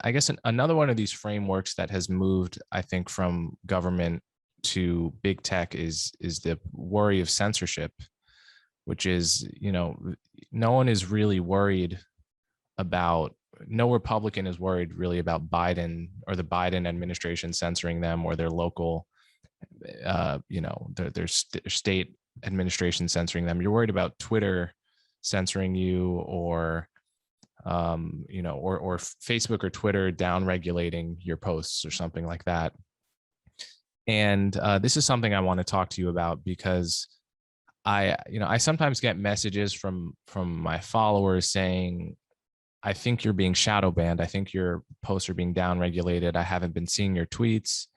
I guess another one of these frameworks that has moved, I think, from government to big tech is the worry of censorship, which is, no one is really worried about, no Republican is worried really about Biden or the Biden administration censoring them, or their local, their state administration censoring them. You're worried about Twitter censoring you, or or Facebook or Twitter down regulating your posts or something like that. And this is something I want to talk to you about, because I sometimes get messages from my followers saying, I think you're being shadow banned. I think your posts are being down regulated. I haven't been seeing your tweets.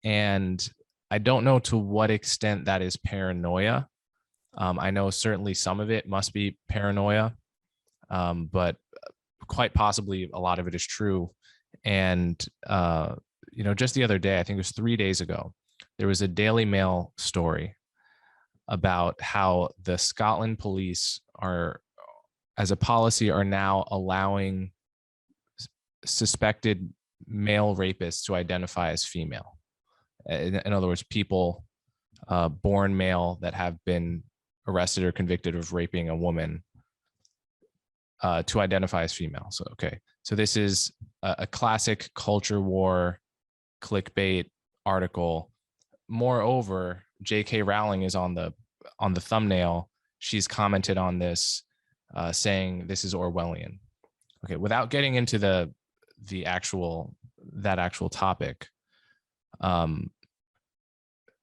And I don't know to what extent that is paranoia. I know certainly some of it must be paranoia, but quite possibly a lot of it is true. And, just the other day, I think it was 3 days ago, there was a Daily Mail story about how the Scotland police are, as a policy, are now allowing suspected male rapists to identify as female. In other words, people born male that have been arrested or convicted of raping a woman to identify as female. So, okay. So this is a classic culture war clickbait article. Moreover, J.K. Rowling is on the thumbnail. She's commented on this, saying this is Orwellian. Okay, without getting into the actual topic,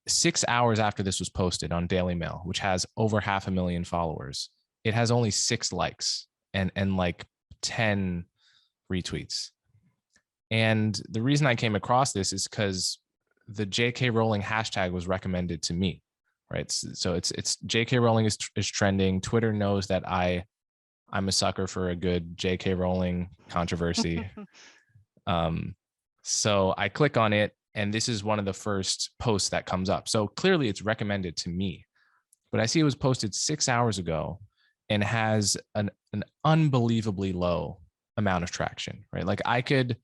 6 hours after this was posted on Daily Mail, which has over 500,000 followers, it has only 6 likes and like 10 retweets. And the reason I came across this is because the JK Rowling hashtag was recommended to me, right? So it's JK Rowling is trending. Twitter knows that I'm a sucker for a good JK Rowling controversy. So I click on it, and this is one of the first posts that comes up. So clearly it's recommended to me, but I see it was posted 6 hours ago and has an unbelievably low amount of traction, right? Like I could,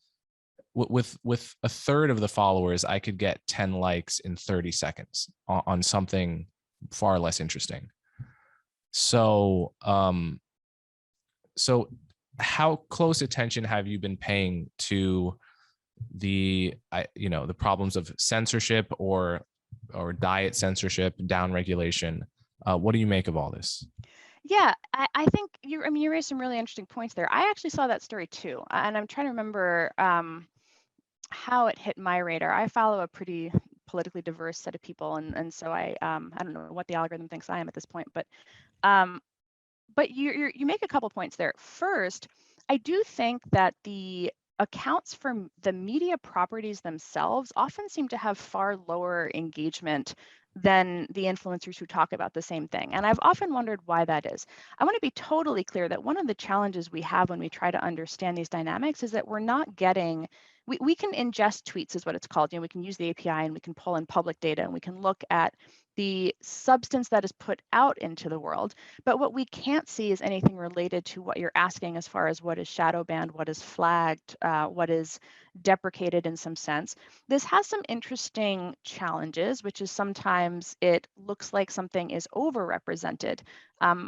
with a third of the followers, I could get 10 likes in 30 seconds on something far less interesting. So, so how close attention have you been paying to the problems of censorship or diet censorship, down regulation? What do you make of all this? Yeah, I think you raised some really interesting points there. I actually saw that story too, and I'm trying to remember how it hit my radar. I follow a pretty politically diverse set of people, and so I don't know what the algorithm thinks I am at this point, but you make a couple points there. First, I do think that the accounts for the media properties themselves often seem to have far lower engagement than the influencers who talk about the same thing. And I've often wondered why that is. I want to be totally clear that one of the challenges we have when we try to understand these dynamics is that we're not getting, we can ingest tweets is what it's called. We can use the API and we can pull in public data and we can look at the substance that is put out into the world. But what we can't see is anything related to what you're asking as far as what is shadow banned, what is flagged, what is deprecated in some sense. This has some interesting challenges, which is sometimes it looks like something is overrepresented.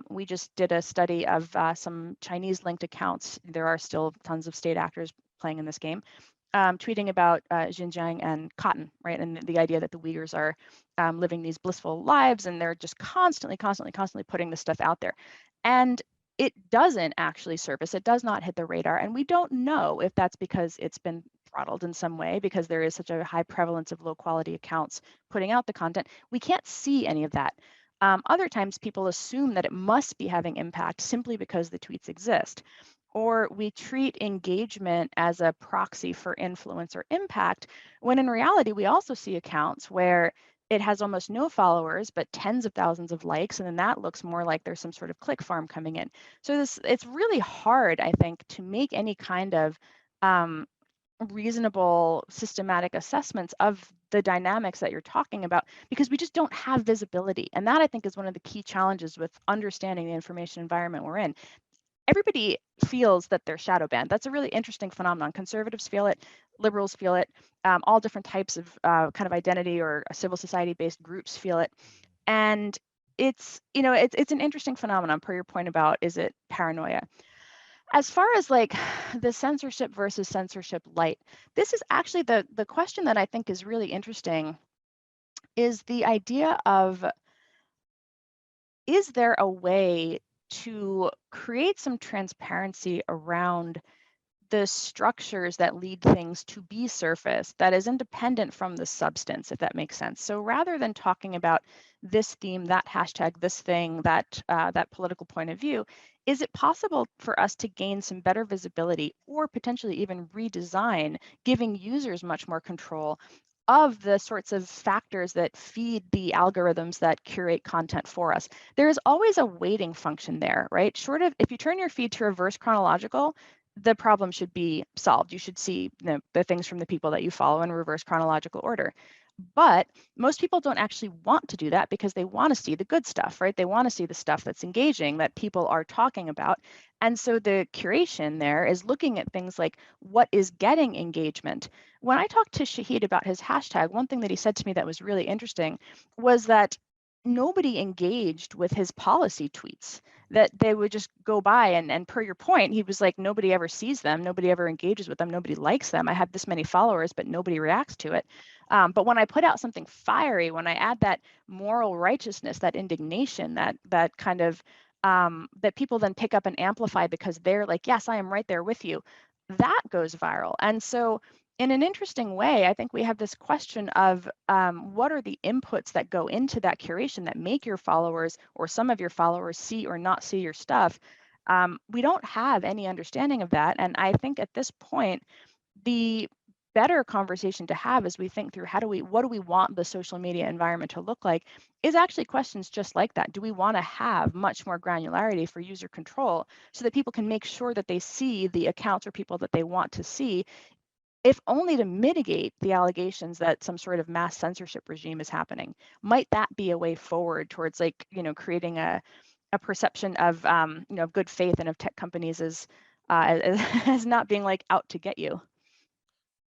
We just did a study of some Chinese linked accounts. There are still tons of state actors playing in this game. Tweeting about Xinjiang and cotton, right? And the idea that the Uyghurs are living these blissful lives and they're just constantly putting this stuff out there. And it doesn't actually surface, it does not hit the radar. And we don't know if that's because it's been throttled in some way because there is such a high prevalence of low quality accounts putting out the content. We can't see any of that. Other times people assume that it must be having impact simply because the tweets exist. Or we treat engagement as a proxy for influence or impact, when in reality, we also see accounts where it has almost no followers, but tens of thousands of likes, and then that looks more like there's some sort of click farm coming in. So it's really hard, I think, to make any kind of reasonable systematic assessments of the dynamics that you're talking about, because we just don't have visibility. And that, I think, is one of the key challenges with understanding the information environment we're in. everybody feels that they're shadow banned. That's a really interesting phenomenon. Conservatives feel it, liberals feel it, all different types of kind of identity or civil society-based groups feel it. And it's an interesting phenomenon per your point about, is it paranoia? As far as like the censorship versus censorship light, this is actually the question that I think is really interesting, is the idea of, is there a way to create some transparency around the structures that lead things to be surfaced that is independent from the substance, if that makes sense. So rather than talking about this theme, that hashtag, this thing, that political point of view, is it possible for us to gain some better visibility or potentially even redesign, giving users much more control of the sorts of factors that feed the algorithms that curate content for us? There is always a weighting function there, right? Short of, if you turn your feed to reverse chronological, the problem should be solved. You should see the things from the people that you follow in reverse chronological order. But most people don't actually want to do that because they want to see the good stuff, right? They want to see the stuff that's engaging, that people are talking about. And so the curation there is looking at things like what is getting engagement. When I talked to Shahid about his hashtag, one thing that he said to me that was really interesting was that nobody engaged with his policy tweets, that they would just go by, and per your point, he was like, nobody ever sees them, nobody ever engages with them, nobody likes them. I have this many followers, but nobody reacts to it. But when I put out something fiery, when I add that moral righteousness, that indignation, that kind of that people then pick up and amplify because they're like, yes, I am right there with you, that goes viral. And so in an interesting way, I think we have this question of what are the inputs that go into that curation that make your followers or some of your followers see or not see your stuff. We don't have any understanding of that. And I think at this point, the better conversation to have as we think through what do we want the social media environment to look like, is actually questions just like that. Do we want to have much more granularity for user control so that people can make sure that they see the accounts or people that they want to see, if only to mitigate the allegations that some sort of mass censorship regime is happening? Might that be a way forward towards, like, creating a perception of of good faith and of tech companies as not being like out to get you?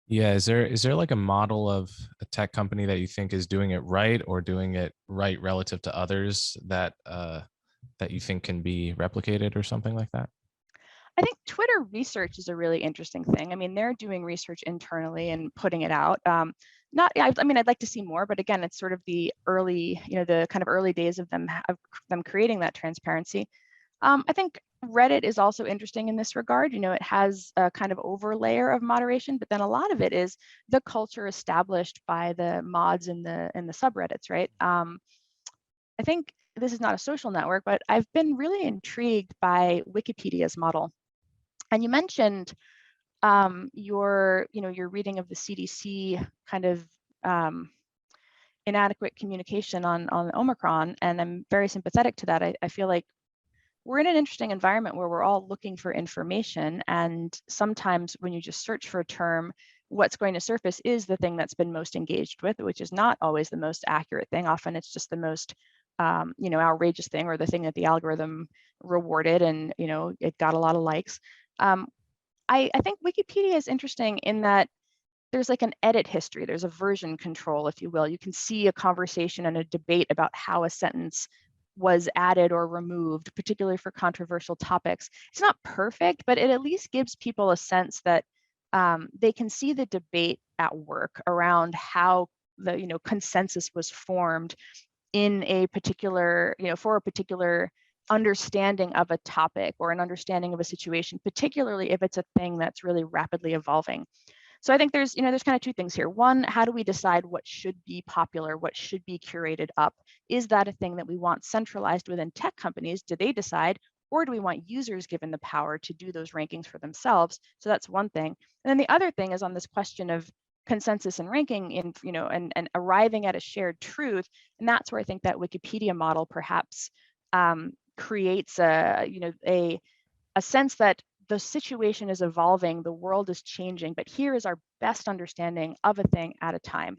Yeah, is there like a model of a tech company that you think is doing it right or doing it right relative to others that you think can be replicated or something like that? I think Twitter research is a really interesting thing. I mean, they're doing research internally and putting it out. Not, I mean, I'd like to see more, but again, it's sort of the early, the kind of early days of them creating that transparency. I think Reddit is also interesting in this regard. It has a kind of overlayer of moderation, but then a lot of it is the culture established by the mods in the subreddits, right? I think this is not a social network, but I've been really intrigued by Wikipedia's model. And you mentioned your reading of the CDC kind of inadequate communication on Omicron, and I'm very sympathetic to that. I feel like we're in an interesting environment where we're all looking for information, and sometimes when you just search for a term, what's going to surface is the thing that's been most engaged with, which is not always the most accurate thing. Often it's just the most outrageous thing, or the thing that the algorithm rewarded, and it got a lot of likes. um, I think Wikipedia is interesting in that there's like an edit history. There's a version control, if you will. You can see a conversation and a debate about how a sentence was added or removed, particularly for controversial topics. It's not perfect, but it at least gives people a sense that they can see the debate at work around how the consensus was formed in a particular, for a particular understanding of a topic or an understanding of a situation, particularly if it's a thing that's really rapidly evolving. So I think there's kind of two things here. One, how do we decide what should be popular, what should be curated up? Is that a thing that we want centralized within tech companies? Do they decide? Or do we want users given the power to do those rankings for themselves? So that's one thing. And then the other thing is on this question of consensus and ranking in, and arriving at a shared truth. And that's where I think that Wikipedia model perhaps creates a sense that the situation is evolving, the world is changing, but here is our best understanding of a thing at a time.